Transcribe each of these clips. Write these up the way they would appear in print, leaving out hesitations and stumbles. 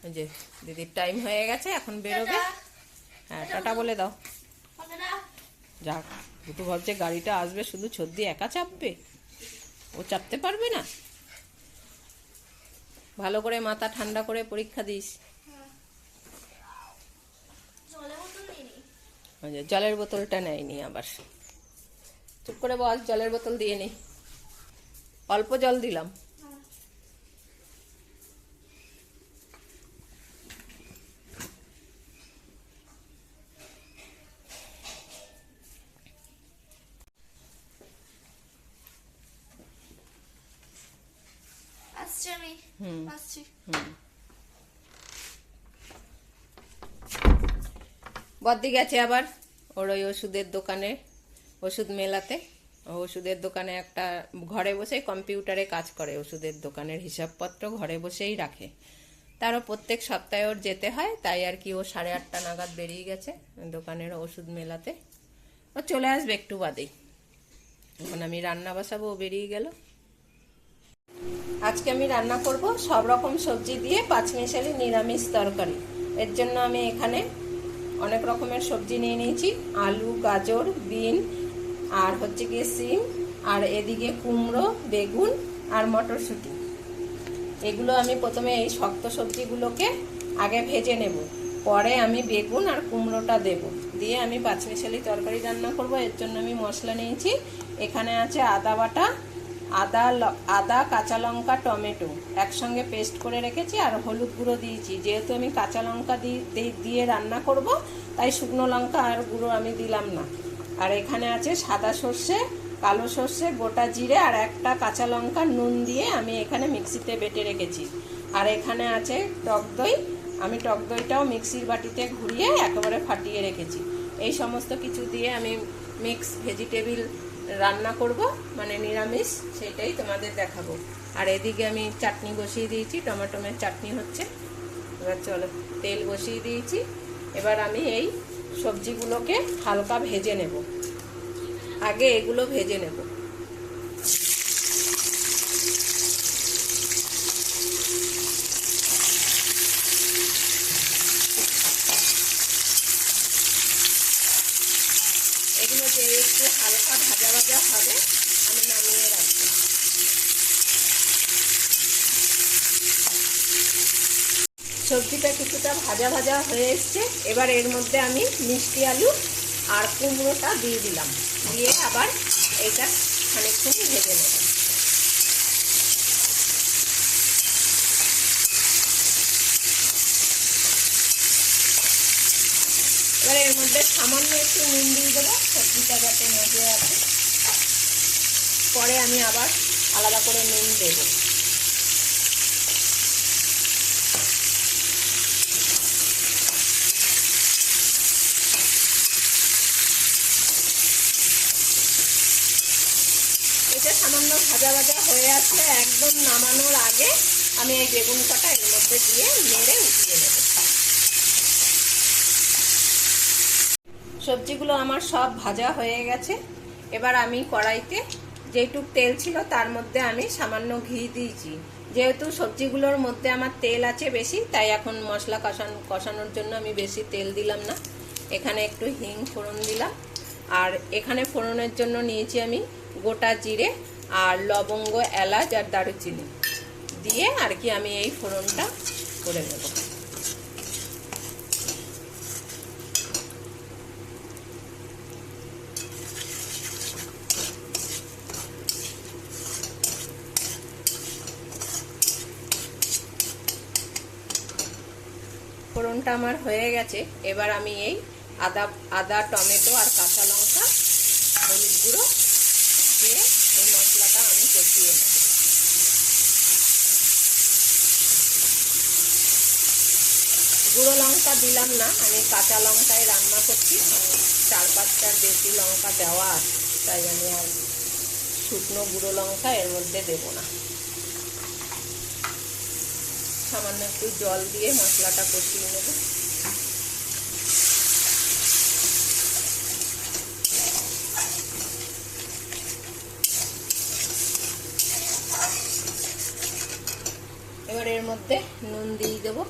ওই যে দিদির টাইম হয়ে গেছে, এখন বেরোবে। হ্যাঁ, টাটা বলে দাও। যাক, দুটো ভাবছে গাড়িটা আসবে, শুধু ছদ্দি একা চাপবে, ও চাপতে পারবে না। ভালো করে মাথা ঠান্ডা করে পরীক্ষা দিস। জলের বোতলটা নেয়নি আবার। চুপ করে বল, জলের বোতল দিয়ে নি। অল্প জল দিলাম। বদ্দি গেছে আবার ওর ওই ওষুধের দোকানে, ওষুধ মেলাতে। ওষুধের দোকানে একটা ঘরে বসে কম্পিউটারে কাজ করে, ওষুধের দোকানের হিসাবপত্র ঘরে বসেই রাখে। তারও প্রত্যেক সপ্তাহে ওর যেতে হয়, তাই আর কি ও 8:30 নাগাদ বেরিয়ে গেছে দোকানের ওষুধ মেলাতে। ও চলে আসবে একটু বাদেই। এখন আমি রান্না বসাবো, ও বেরিয়ে গেল। আজকে আমি রান্না করব সব রকম সবজি দিয়ে পাঁচমিশালি নিরামিষ তরকারি। এর জন্য আমি এখানে অনেক রকমের সবজি নিয়ে নিয়েছি। আলু, গাজর, বিন, আর হচ্ছে গিয়ে সিম, আর এদিকে কুমড়ো, বেগুন আর মটরশুঁটি। এগুলো আমি প্রথমে এই শক্ত সবজিগুলোকে আগে ভেজে নেব, পরে আমি বেগুন আর কুমড়োটা দেব, দিয়ে আমি পাঁচমিশালি তরকারি রান্না করব। এর জন্য আমি মশলা নিয়েছি। এখানে আছে আদা বাটা, আদা, কাঁচা লঙ্কা, টমেটো একসঙ্গে পেস্ট করে রেখেছি, আর হলুদ গুঁড়ো দিয়েছি। যেহেতু আমি কাঁচা লঙ্কা দিয়ে রান্না করব, তাই শুকনো লঙ্কা আর গুঁড়ো আমি দিলাম না। আর এখানে আছে সাদা সর্ষে, কালো সর্ষে, গোটা জিরে আর একটা কাঁচা লঙ্কা নুন দিয়ে আমি এখানে মিক্সিতে বেটে রেখেছি। আর এখানে আছে টক দই, আমি টক দইটাও মিক্সির বাটিতে ঘুরিয়ে একেবারে ফাটিয়ে রেখেছি। এই সমস্ত কিছু দিয়ে আমি মিক্স ভেজিটেবিল রান্না করব, মানে নিরামিষ, সেটাই তোমাদের দেখাবো। আর এদিকে আমি চাটনি বসিয়ে দিয়েছি, টমেটোমের চাটনি হচ্ছে। এবার চলো, তেল বসিয়ে দিয়েছি। এবার আমি এই সবজিগুলোকে হালকা ভেজে নেব। আগে এগুলো ভেজে নেব। এগুলো যে একটু হালকা ভাজা ভাজা হবে, আমি নামিয়ে রাখবো। সবজিটা কিছুটা ভাজা ভাজা হয়ে এসছে। এবার এর মধ্যে আমি মিষ্টি আলু আর কুমড়োটা দিয়ে দিলাম, দিয়ে আবার এটা খানিকক্ষণ ভেজে নেব। এবার এর মধ্যে সামান্য একটু নুন দিয়ে দেবো, সবজিটা যাতে মজে আছে। পরে আমি আবার আলাদা করে নুন দেবো। এটা সামান্য ভাজা ভাজা হয়ে আসলে একদম নামানোর আগে আমি এই বেগুন কটা এর মধ্যে দিয়ে নেড়ে উঠিয়ে নেব। সবজিগুলো আমার সব ভাজা হয়ে গেছে। এবার আমি কড়াইতে যেটুক তেল ছিল তার মধ্যে আমি সামান্য ঘি দিয়েছি। যেহেতু সবজিগুলোর মধ্যে আমার তেল আছে বেশি, তাই এখন মশলা কষানোর জন্য আমি বেশি তেল দিলাম না। এখানে একটু হিং ফোড়ন দিলাম, আর এখানে ফোড়নের জন্য নিয়েছি আমি গোটা জিরে আর লবঙ্গ, এলাচ আর দারুচিনি দিয়ে আর কি আমি এই ফোড়নটা করে নেব। ফোড়নটা আমার হয়ে গেছে। এবার আমি এই আদা, টমেটো আর কাঁচা লঙ্কা, হলুদ গুঁড়ো দিয়ে এই মশলাটা আমি কষিয়ে নেব। গুঁড়ো লঙ্কা দিলাম না, আমি কাঁচা লঙ্কায় রান্না করছি। 4-5টার বেশি লঙ্কা দেওয়া আছে, তাই আমি আর শুকনো গুঁড়ো লঙ্কা এর মধ্যে দেব না। সামান্য একটু জল দিয়ে মশলাটা কষিয়ে নেব। এবার এর মধ্যে নুন দিয়ে দেবো।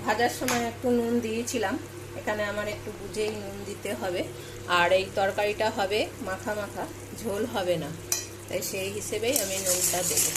ভাজার সময় একটু নুন দিয়েছিলাম, এখানে আমার একটু বুঝেই নুন দিতে হবে। আর এই তরকারিটা হবে মাখা মাখা, ঝোল হবে না, তাই সেই হিসেবেই আমি নুনটা দেবো।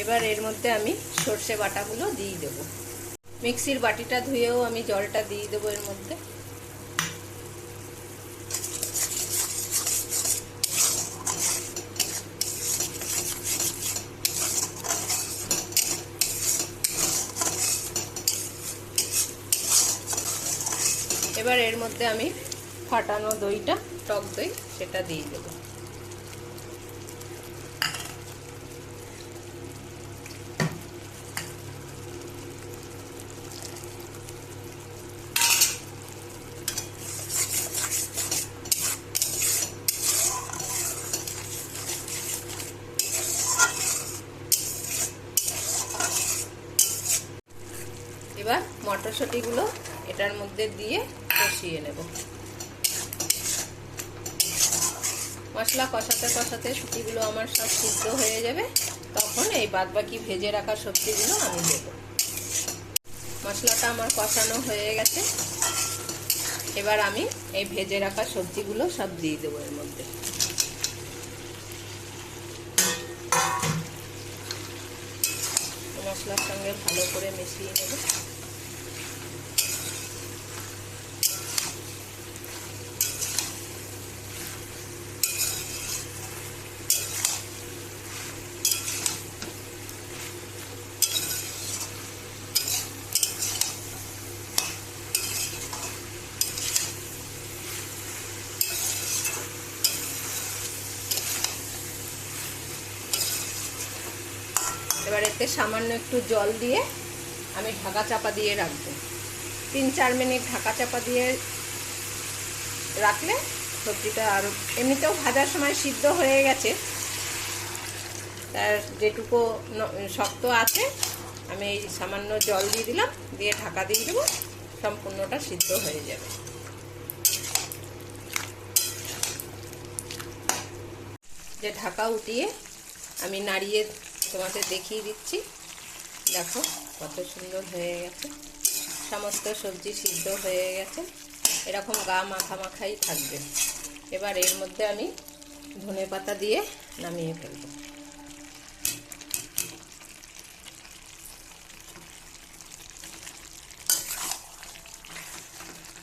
এবার এর মধ্যে আমি সর্ষে বাটাগুলো দিয়ে দেবো। মিক্সির বাটিটা ধুয়েও আমি জলটা দিয়ে দেবো এর মধ্যে। এবার এর মধ্যে আমি ফাটানো দইটা, টক দই, সেটা দিয়ে দেবো। এবার মটরশুঁটিগুলো এটার মধ্যে দিয়ে কষিয়ে নেব। মশলা কষাতে কষাতে শুঁটিগুলো আমার সব সিদ্ধ হয়ে যাবে, তখন এই বাদবাকি ভেজে রাখা সবজিগুলো আমি দেব। মশলাটা আমার কষানো হয়ে গেছে, এবার আমি এই ভেজে রাখা সবজিগুলো সব দিয়ে দেবো এর মধ্যে। মশলার সঙ্গে ভালো করে মিশিয়ে নেব। এবার এতে সামান্য একটু জল দিয়ে আমি ঢাকা চাপা দিয়ে রাখবো। 3-4 মিনিট ঢাকা চাপা দিয়ে রাখলে সবজিটা আরও, এমনিতেও ভাজার সময় সিদ্ধ হয়ে গেছে, তার যেটুকু শক্ত আছে আমি এই সামান্য জল দিয়ে দিলাম, দিয়ে ঢাকা দিয়ে দেবো, সম্পূর্ণটা সিদ্ধ হয়ে যাবে। যে ঢাকা উঠিয়ে আমি নাড়িয়ে তোমাদের দেখিয়ে দিচ্ছি, দেখো কত সুন্দর হয়ে গেছে, সমস্ত সবজি সিদ্ধ হয়ে গেছে, এরকম গা মাখা মাখাই থাকবে। এবার এর মধ্যে আমি ধনেপাতা দিয়ে নামিয়ে ফেলবো।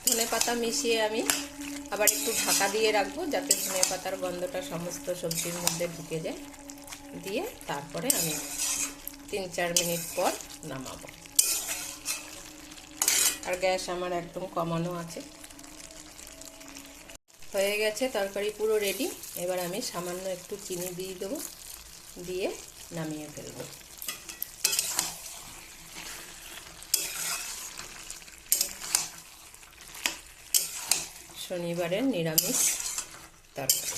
ধনেপাতা মিশিয়ে আমি আবার একটু ঢাকা দিয়ে রাখবো, যাতে ধনেপাতার গন্ধটা সমস্ত সবজির মধ্যে ঢুকে যায়। দিয়ে তারপরে আমি 3-4 মিনিট পর নামাবো। আর গ্যাস আমার একদম কমানো আছে। হয়ে গেছে, তরকারি পুরো রেডি। এবার আমি সামান্য একটু চিনি দিয়ে দেবো, দিয়ে নামিয়ে ফেলবো। শনিবারের নিরামিষ তরকারি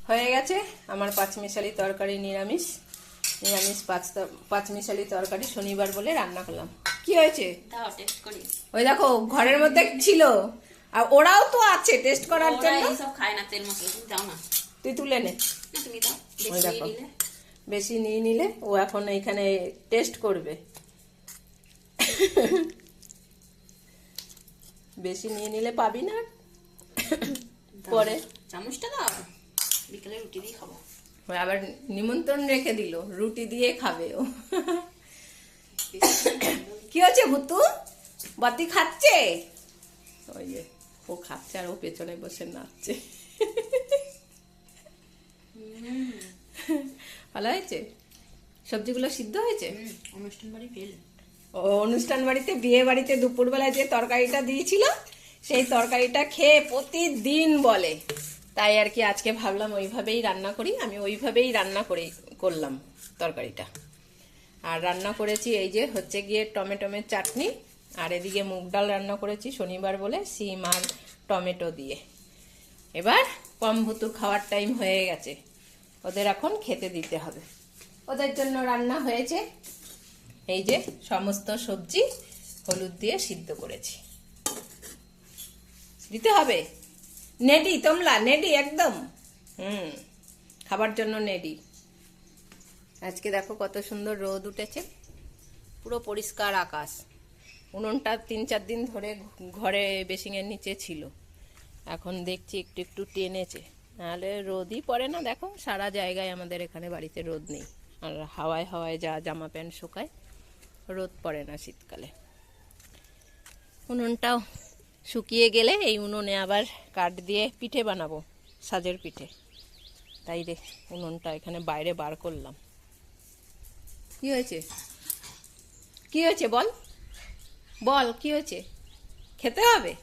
হয়ে গেছে। আমার পাঁচমিশালি তরকারি, নিরামিষ পাঁচমিশালি তরকারি শনিবার বলে রান্না করলাম। কি হয়েছে দাও টেস্ট করি। ওই দেখো ঘরের মধ্যে ছিল, আর ওরাও তো আছে টেস্ট করার জন্য। এই সব খায় না তেল মশলা, তুমি দাও না। তুই তুলে নে। না তুমি দাও, ওই বেশি দেখো নিলে। বেশি নিয়ে নিলে ও এখন এইখানে টেস্ট করবে। বেশি নিয়ে নিলে পাবি না পরে। চামচটা দাও, বিকেলে রুটি দিয়ে খাবো। আবার নিমন্ত্রণ রেখে দিল, রুটি দিয়ে খাবে ও। কি হচ্ছে ভুতু, বাতি খাচ্ছে? ওই যে ও খাচ্ছে আর ও পেছনে বসে নাচছে। ভালো হয়েছে, সবজিগুলো সিদ্ধ হয়েছে। অনুষ্ঠান বাড়ি ফেল। ও অনুষ্ঠান বাড়িতে, বিয়ে বাড়িতে দুপুরবেলায় যে তরকারিটা দিয়েছিল, সেই তরকারিটা খেয়ে প্রতিদিন বলে তাই আর কি আজকে ভাবলাম ওইভাবেই রান্না করি। আমি ওইভাবেই রান্না করলাম তরকারিটা। আর রান্না করেছি এই যে হচ্ছে গিয়ে টমেটোমের চাটনি, আর এদিকে মুগ ডাল রান্না করেছি শনিবার বলে সিম আর টমেটো দিয়ে। এবার পম্ভুতু খাওয়ার টাইম হয়ে গেছে, ওদের এখন খেতে দিতে হবে। ওদের জন্য রান্না হয়েছে এই যে সমস্ত সবজি হলুদ দিয়ে সিদ্ধ করেছি। দিতে হবে, নেডি তোমলা, নেডি একদম। খাবার জন্য নেডি। আজকে দেখো কত সুন্দর রোদ উঠেছে, পুরো পরিষ্কার আকাশ। উনুনটা 3-4 দিন ধরে ঘরে বেসিংয়ের নিচে ছিল, এখন দেখছি একটু একটু টেনেছে, নাহলে রোদই পড়ে না। দেখো সারা জায়গায় আমাদের এখানে বাড়িতে রোদ নেই, আর হাওয়ায় হাওয়ায় যা জামা প্যান্ট শুকায়, রোদ পড়ে না শীতকালে। উনুনটাও শুকিয়ে গেলে এই উনুনে আবার কাঠ দিয়ে পিঠে বানাবো, সাজের পিঠে। তাই রে উনুনটা এখানে বাইরে বার করলাম। কি হয়েছে, কি হয়েছে বল, বল কি হয়েছে? খেতে হবে?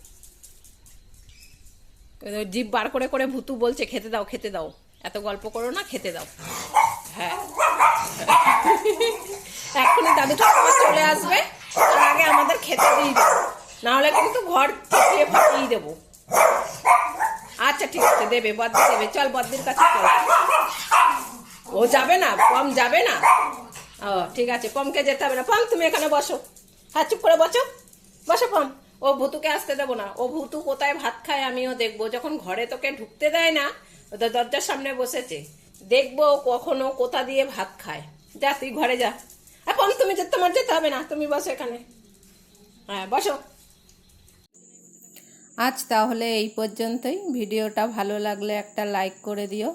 জিভ বার করে করে ভুতু বলছে খেতে দাও খেতে দাও, এত গল্প করো না, খেতে দাও। হ্যাঁ এখনই দাদু ঠাকুমা চলে আসবে, তার আগে আমাদের খেতে দিয়ে দেবো, নাহলে কিন্তু ঘর ফাটিয়ে ফাটিয়ে দেবো। আচ্ছা ঠিক আছে, দেবে, বদ্দি দেবে। চল বদ্দির কাছে চল। ও যাবে না, পম যাবে না। ও ঠিক আছে, পমকে যেতে হবে না। পম তুমি এখানে বসো, হ্যাঁ চুপ করে বসো, বসো পম। ও ভুতুকে আসতে দেবো না। ও ভুতু কোথায় ভাত খায় আমিও দেখবো। যখন ঘরে তোকে ঢুকতে দেয় না, ওদের দরজার সামনে বসেছে, দেখবো কখনো কোথা দিয়ে ভাত খায়। যা তুই ঘরে যা। পম তুমি তোমার যেতে হবে না, তুমি বসো এখানে, হ্যাঁ বসো। আজ তাহলে এই পর্যন্তই। ভিডিওটা ভালো লাগলে একটা লাইক করে দিও।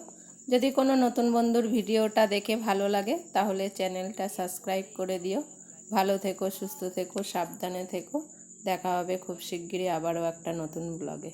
যদি কোনো নতুন বন্ধুর ভিডিওটা দেখে ভালো লাগে তাহলে চ্যানেলটা সাবস্ক্রাইব করে দিও। ভালো থেকো, সুস্থ থেকো, সাবধানে থেকো। দেখা হবে খুব শিগগিরই আবারও একটা নতুন ব্লগে।